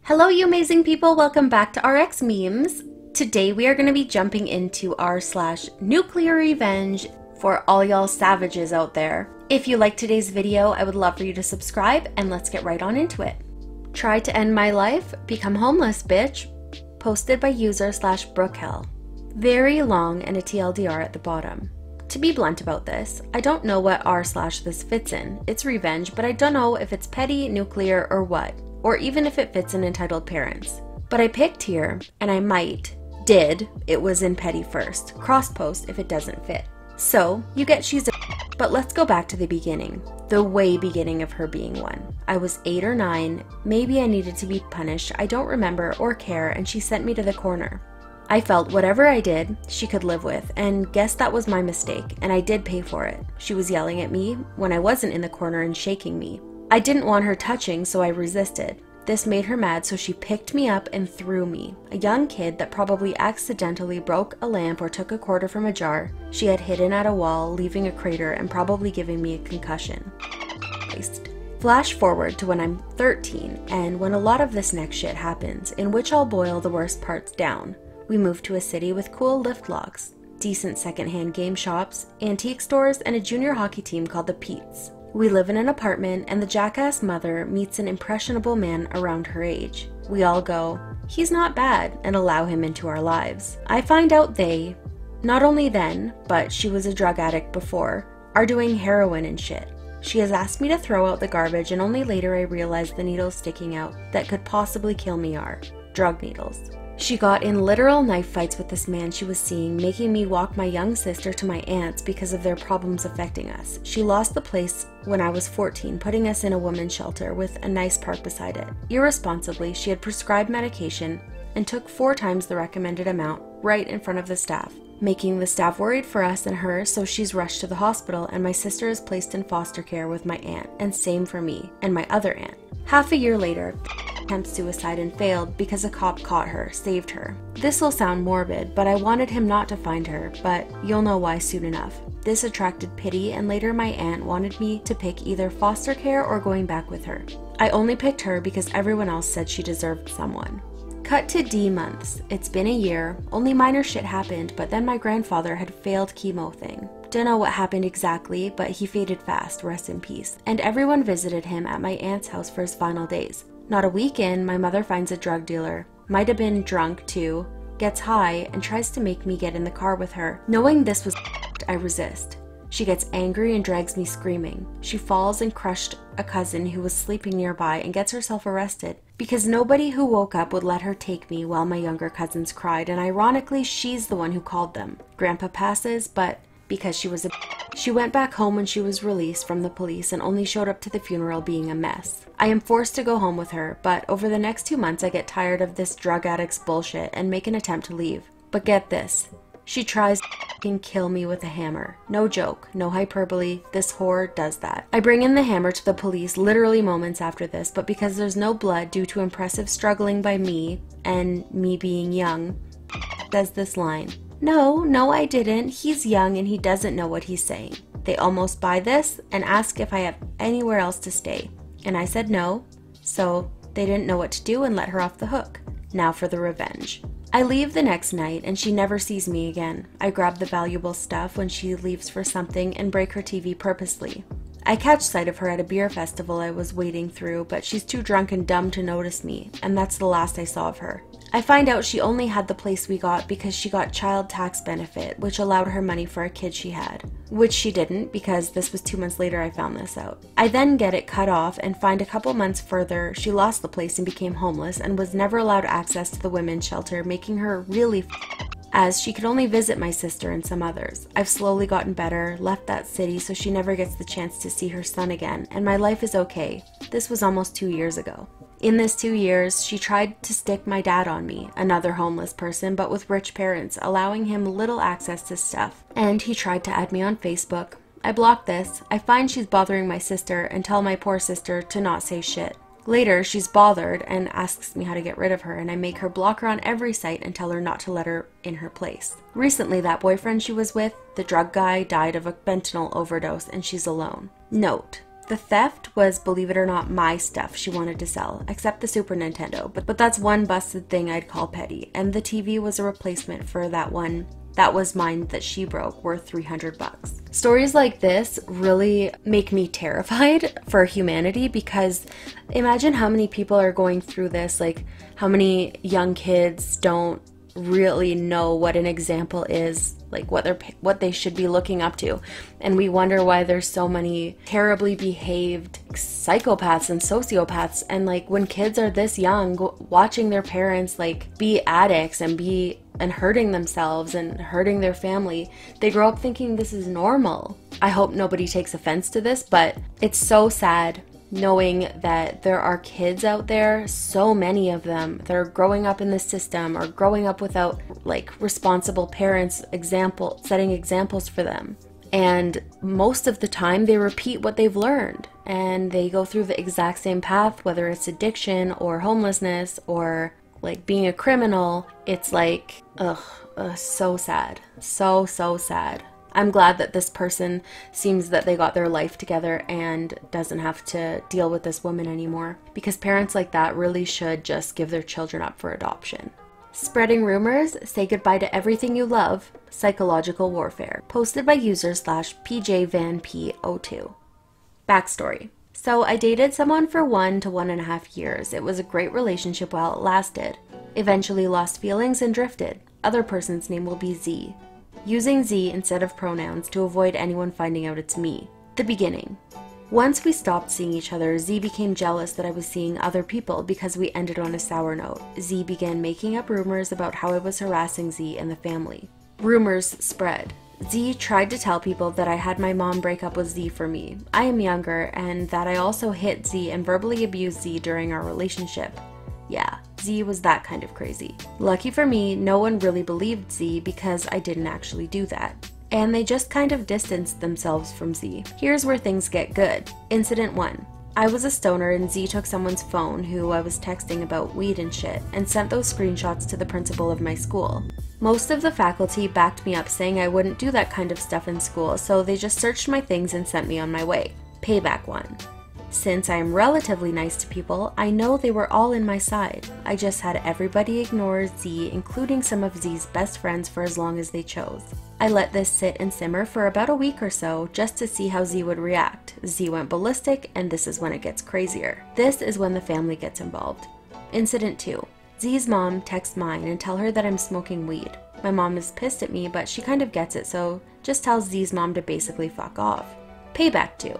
Hello, you amazing people. Welcome back to RX Memes. Today we are going to be jumping into r/nuclear revenge for all y'all savages out there. If you like today's video, I would love for you to subscribe and let's get right on into it. Try to end my life, become homeless, bitch. Posted by user/Brookhell. Very long and a TLDR at the bottom. To be blunt about this, I don't know what r/this fits in. It's revenge, but I don't know if it's petty, nuclear, or what. Or even if it fits in entitled parents. But I picked here, and I it was in petty first, cross post if it doesn't fit. So, you get she's a but let's go back to the beginning. The way beginning of her being one. I was 8 or 9, maybe I needed to be punished, I don't remember or care, and she sent me to the corner. I felt whatever I did, she could live with, and guess that was my mistake, and I did pay for it. She was yelling at me when I wasn't in the corner and shaking me. I didn't want her touching, so I resisted. This made her mad, so she picked me up and threw me. A young kid that probably accidentally broke a lamp or took a quarter from a jar she had hidden at a wall, leaving a crater and probably giving me a concussion. Flash forward to when I'm 13, and when a lot of this next shit happens, in which I'll boil the worst parts down. We moved to a city with cool lift locks, decent secondhand game shops, antique stores, and a junior hockey team called the Peets. We live in an apartment, and the jackass mother meets an impressionable man around her age. We all go, he's not bad, and allow him into our lives. I find out they, not only then, but she was a drug addict before, are doing heroin and shit. She has asked me to throw out the garbage, and only later I realized the needles sticking out that could possibly kill me are drug needles. She got in literal knife fights with this man she was seeing, making me walk my young sister to my aunt's because of their problems affecting us. She lost the place when I was 14, putting us in a women's shelter with a nice park beside it. Irresponsibly, she had prescribed medication and took 4 times the recommended amount right in front of the staff, making the staff worried for us and her, so she's rushed to the hospital, and my sister is placed in foster care with my aunt, and same for me and my other aunt. Half a year later, attempted suicide and failed because a cop caught her, saved her. This'll sound morbid, but I wanted him not to find her, but you'll know why soon enough. This attracted pity, and later my aunt wanted me to pick either foster care or going back with her. I only picked her because everyone else said she deserved someone. Cut to D months. It's been a year, only minor shit happened, but then my grandfather had failed chemo thing. Dunno what happened exactly, but he faded fast, rest in peace, and everyone visited him at my aunt's house for his final days. Not a week in, my mother finds a drug dealer, might have been drunk too, gets high, and tries to make me get in the car with her. Knowing this was I resist. She gets angry and drags me screaming. She falls and crushed a cousin who was sleeping nearby and gets herself arrested because nobody who woke up would let her take me while my younger cousins cried, and ironically she's the one who called them. Grandpa passes, but because she went back home when she was released from the police and only showed up to the funeral being a mess. I am forced to go home with her, but over the next 2 months I get tired of this drug addict's bullshit and make an attempt to leave. But get this, she tries to kill me with a hammer. No joke, no hyperbole, this whore does that. I bring in the hammer to the police literally moments after this, but because there's no blood due to impressive struggling by me, and me being young, says this line. No, I didn't. He's young and he doesn't know what he's saying. They almost buy this and ask if I have anywhere else to stay. And I said no, so they didn't know what to do and let her off the hook. Now for the revenge. I leave the next night and she never sees me again. I grab the valuable stuff when she leaves for something and break her TV purposely. I catch sight of her at a beer festival I was wading through, but she's too drunk and dumb to notice me, and that's the last I saw of her. I find out she only had the place we got because she got child tax benefit, which allowed her money for a kid she had. Which she didn't, because this was 2 months later I found this out. I then get it cut off and find a couple months further she lost the place and became homeless and was never allowed access to the women's shelter, making her really as she could only visit my sister and some others. I've slowly gotten better, left that city so she never gets the chance to see her son again, and my life is okay. This was almost 2 years ago. In this 2 years, she tried to stick my dad on me, another homeless person but with rich parents, allowing him little access to stuff. And he tried to add me on Facebook. I block this. I find she's bothering my sister and tell my poor sister to not say shit. Later, she's bothered and asks me how to get rid of her, and I make her block her on every site and tell her not to let her in her place. Recently, that boyfriend she was with, the drug guy, died of a fentanyl overdose and she's alone. Note, The theft was, believe it or not, my stuff she wanted to sell, except the Super Nintendo, but that's one busted thing I'd call petty, and the TV was a replacement for that one that was mine that she broke, worth $300. Stories like this really make me terrified for humanity, because imagine how many people are going through this, like how many young kids don't really know what an example is, like what they should be looking up to, and we wonder why there's so many terribly behaved psychopaths and sociopaths. And like when kids are this young, watching their parents like be addicts and hurting themselves and hurting their family, they grow up thinking this is normal. I hope nobody takes offense to this, but it's so sad knowing that there are kids out there, so many of them, that are growing up in this system or growing up without like responsible parents setting examples for them. And most of the time they repeat what they've learned and they go through the exact same path, whether it's addiction or homelessness or like being a criminal. It's like, so sad. So sad. I'm glad that this person seems that they got their life together and doesn't have to deal with this woman anymore, because parents like that really should just give their children up for adoption. Spreading rumors, say goodbye to everything you love, psychological warfare. Posted by user /PJVanP02. Backstory. So I dated someone for 1 to 1.5 years. It was a great relationship while it lasted. Eventually lost feelings and drifted. Other person's name will be Z. Using Z instead of pronouns to avoid anyone finding out it's me. The beginning. Once we stopped seeing each other, Z became jealous that I was seeing other people because we ended on a sour note. Z began making up rumors about how I was harassing Z and the family. Rumors spread. Z tried to tell people that I had my mom break up with Z for me. I am younger, and that I also hit Z and verbally abused Z during our relationship. Yeah, Z was that kind of crazy. Lucky for me, no one really believed Z because I didn't actually do that. And they just kind of distanced themselves from Z. Here's where things get good. Incident 1. I was a stoner and Z took someone's phone who I was texting about weed and shit and sent those screenshots to the principal of my school. Most of the faculty backed me up, saying I wouldn't do that kind of stuff in school, so they just searched my things and sent me on my way. Payback 1. Since I am relatively nice to people, I know they were all in my side. I just had everybody ignore Z, including some of Z's best friends, for as long as they chose. I let this sit and simmer for about a week or so just to see how Z would react. Z went ballistic, and this is when it gets crazier. This is when the family gets involved. Incident 2. Z's mom texts mine and tell her that I'm smoking weed. My mom is pissed at me, but she kind of gets it, so just tells Z's mom to basically fuck off. Payback 2.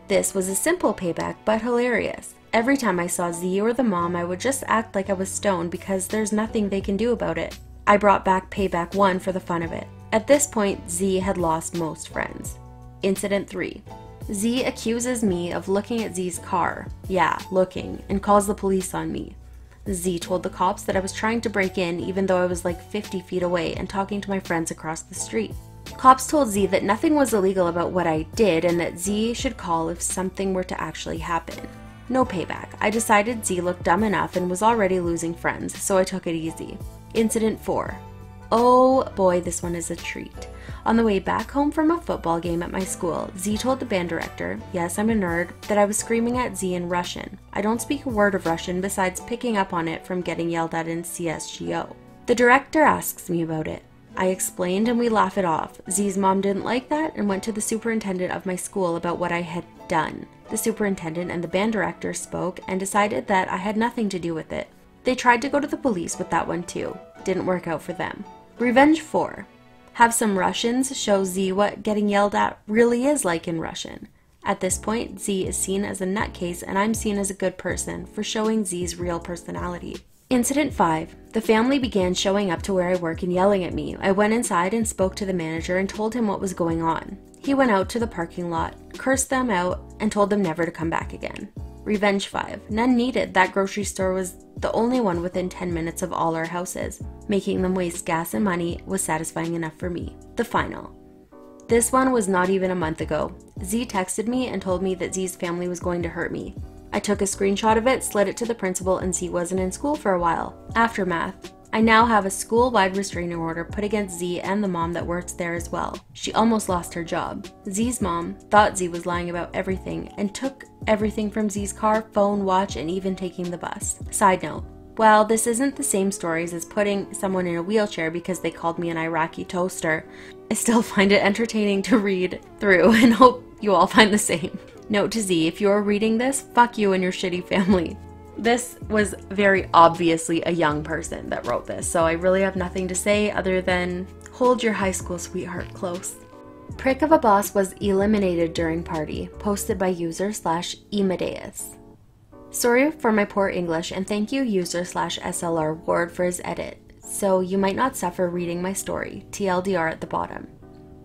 This was a simple payback, but hilarious. Every time I saw Z or the mom, I would just act like I was stoned because there's nothing they can do about it. I brought back payback 1 for the fun of it. At this point, Z had lost most friends. Incident 3. Z accuses me of looking at Z's car. Yeah, looking, and calls the police on me. Z told the cops that I was trying to break in even though I was like 50 feet away and talking to my friends across the street. Cops told Z that nothing was illegal about what I did and that Z should call if something were to actually happen. No payback. I decided Z looked dumb enough and was already losing friends, so I took it easy. Incident 4. Oh boy, this one is a treat. On the way back home from a football game at my school, Z told the band director, yes, I'm a nerd, that I was screaming at Z in Russian. I don't speak a word of Russian besides picking up on it from getting yelled at in CSGO. The director asks me about it. I explained and we laugh it off. Z's mom didn't like that and went to the superintendent of my school about what I had done. The superintendent and the band director spoke and decided that I had nothing to do with it. They tried to go to the police with that one too. Didn't work out for them. Revenge 4. Have some Russians show Z what getting yelled at really is like in Russian. At this point, Z is seen as a nutcase and I'm seen as a good person for showing Z's real personality. Incident 5. The family began showing up to where I work and yelling at me. I went inside and spoke to the manager and told him what was going on. He went out to the parking lot, cursed them out, and told them never to come back again. Revenge 5. None needed. That grocery store was the only one within 10 minutes of all our houses. Making them waste gas and money was satisfying enough for me. The final. This one was not even a month ago. Z texted me and told me that Z's family was going to hurt me. I took a screenshot of it, slid it to the principal, and Z wasn't in school for a while. Aftermath. I now have a school-wide restraining order put against Z and the mom that works there as well. She almost lost her job. Z's mom thought Z was lying about everything and took everything from Z's car, phone, watch, and even taking the bus. Side note, while this isn't the same stories as putting someone in a wheelchair because they called me an Iraqi toaster, I still find it entertaining to read through and hope you all find the same. Note to Z, if you're reading this, fuck you and your shitty family. This was very obviously a young person that wrote this, so I really have nothing to say other than hold your high school sweetheart close. Prick of a boss was eliminated during party, posted by user/Emadeus. Sorry for my poor English, and thank you user/SLR Ward for his edit, so you might not suffer reading my story, TLDR at the bottom.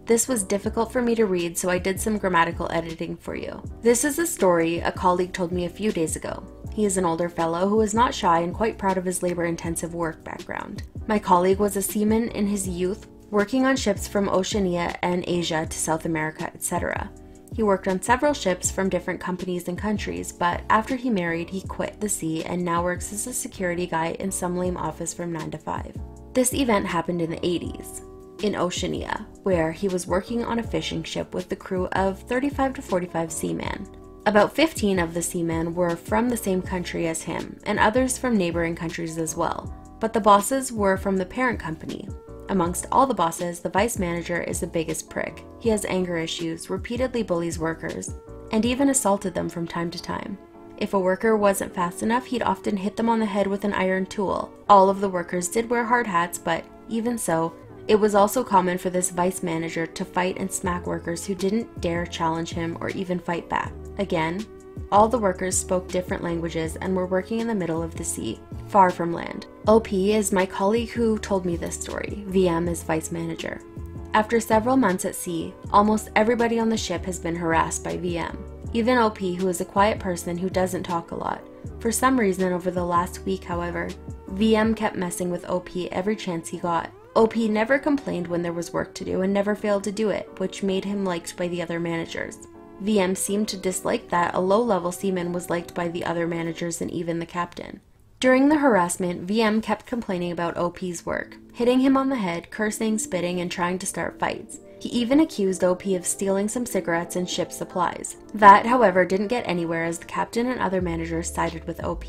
This was difficult for me to read, so I did some grammatical editing for you. This is a story a colleague told me a few days ago. He is an older fellow who is not shy and quite proud of his labor-intensive work background. My colleague was a seaman in his youth, working on ships from Oceania and Asia to South America, etc. He worked on several ships from different companies and countries, but after he married, he quit the sea and now works as a security guy in some lame office from 9 to 5. This event happened in the 80s. In Oceania, where he was working on a fishing ship with the crew of 35 to 45 seamen. About 15 of the seamen were from the same country as him, and others from neighboring countries as well, but the bosses were from the parent company. Amongst all the bosses, the vice manager is the biggest prick. He has anger issues, repeatedly bullies workers, and even assaulted them from time to time. If a worker wasn't fast enough, he'd often hit them on the head with an iron tool. All of the workers did wear hard hats, but even so, it was also common for this vice manager to fight and smack workers who didn't dare challenge him or even fight back. Again, all the workers spoke different languages and were working in the middle of the sea, far from land. OP is my colleague who told me this story. VM is vice manager. After several months at sea, almost everybody on the ship has been harassed by VM. Even OP, who is a quiet person who doesn't talk a lot. For some reason over the last week, however, VM kept messing with OP every chance he got. OP never complained when there was work to do and never failed to do it, which made him liked by the other managers. VM seemed to dislike that a low-level seaman was liked by the other managers and even the captain. During the harassment, VM kept complaining about OP's work, hitting him on the head, cursing, spitting, and trying to start fights. He even accused OP of stealing some cigarettes and ship supplies. That, however, didn't get anywhere as the captain and other managers sided with OP.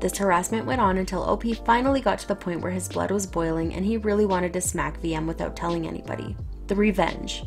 This harassment went on until OP finally got to the point where his blood was boiling and he really wanted to smack VM without telling anybody. The revenge.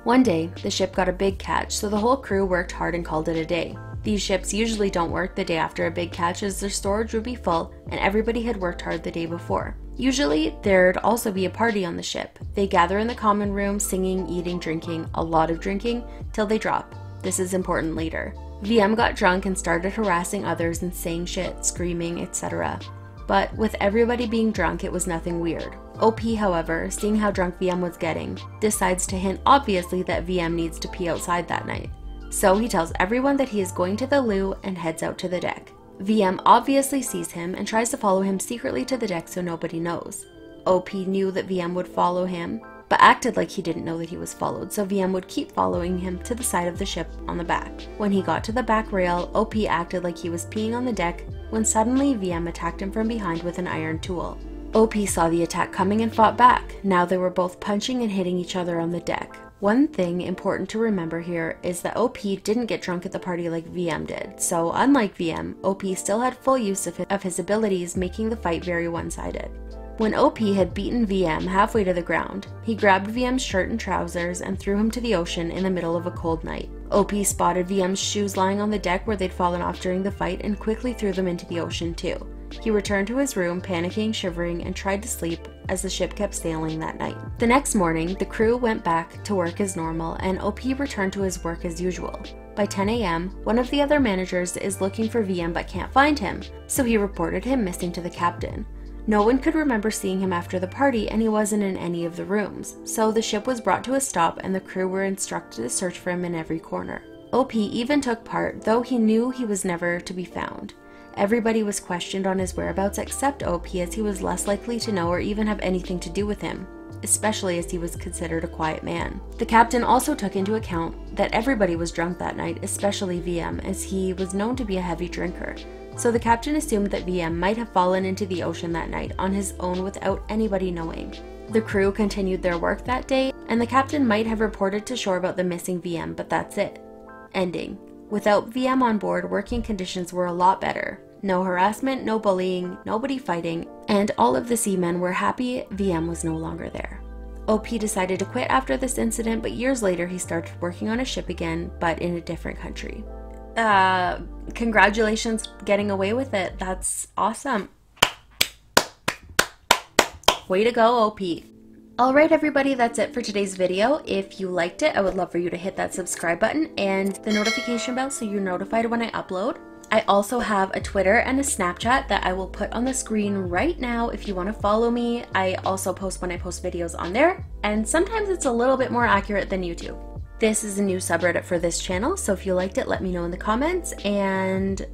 One day, the ship got a big catch, so the whole crew worked hard and called it a day. These ships usually don't work the day after a big catch as their storage would be full and everybody had worked hard the day before. Usually, there'd also be a party on the ship. They gather in the common room, singing, eating, drinking, a lot of drinking, till they drop. This is important later. VM got drunk and started harassing others and saying shit, screaming, etc. But with everybody being drunk, it was nothing weird. OP, however, seeing how drunk VM was getting, decides to hint obviously that VM needs to pee outside that night. So he tells everyone that he is going to the loo and heads out to the deck. VM obviously sees him and tries to follow him secretly to the deck so nobody knows. OP knew that VM would follow him, but acted like he didn't know that he was followed, so VM would keep following him to the side of the ship on the back. When he got to the back rail, OP acted like he was peeing on the deck when suddenly VM attacked him from behind with an iron tool. OP saw the attack coming and fought back. Now they were both punching and hitting each other on the deck. One thing important to remember here is that OP didn't get drunk at the party like VM did, so unlike VM, OP still had full use of his abilities, making the fight very one-sided. When OP had beaten VM halfway to the ground, he grabbed VM's shirt and trousers and threw him to the ocean in the middle of a cold night. OP spotted VM's shoes lying on the deck where they'd fallen off during the fight and quickly threw them into the ocean too. He returned to his room, panicking, shivering, and tried to sleep as the ship kept sailing that night. The next morning, the crew went back to work as normal and OP returned to his work as usual. By 10 a.m., one of the other managers is looking for VM but can't find him, so he reported him missing to the captain. No one could remember seeing him after the party and he wasn't in any of the rooms, so the ship was brought to a stop and the crew were instructed to search for him in every corner. OP even took part, though he knew he was never to be found. Everybody was questioned on his whereabouts except OP, as he was less likely to know or even have anything to do with him. especially as he was considered a quiet man. The captain also took into account that everybody was drunk that night, especially VM, as he was known to be a heavy drinker. So the captain assumed that VM might have fallen into the ocean that night on his own without anybody knowing. The crew continued their work that day, and the captain might have reported to shore about the missing VM, but that's it. Ending. Without VM on board, working conditions were a lot better. No harassment, no bullying, nobody fighting, and all of the seamen were happy VM was no longer there. OP decided to quit after this incident, but years later he started working on a ship again, but in a different country. Congratulations getting away with it. That's awesome. Way to go, OP. Alright everybody, that's it for today's video. If you liked it, I would love for you to hit that subscribe button and the notification bell so you're notified when I upload. I also have a Twitter and a Snapchat that I will put on the screen right now if you want to follow me. I also post when I post videos on there, and sometimes it's a little bit more accurate than YouTube. This is a new subreddit for this channel, so if you liked it, let me know in the comments, and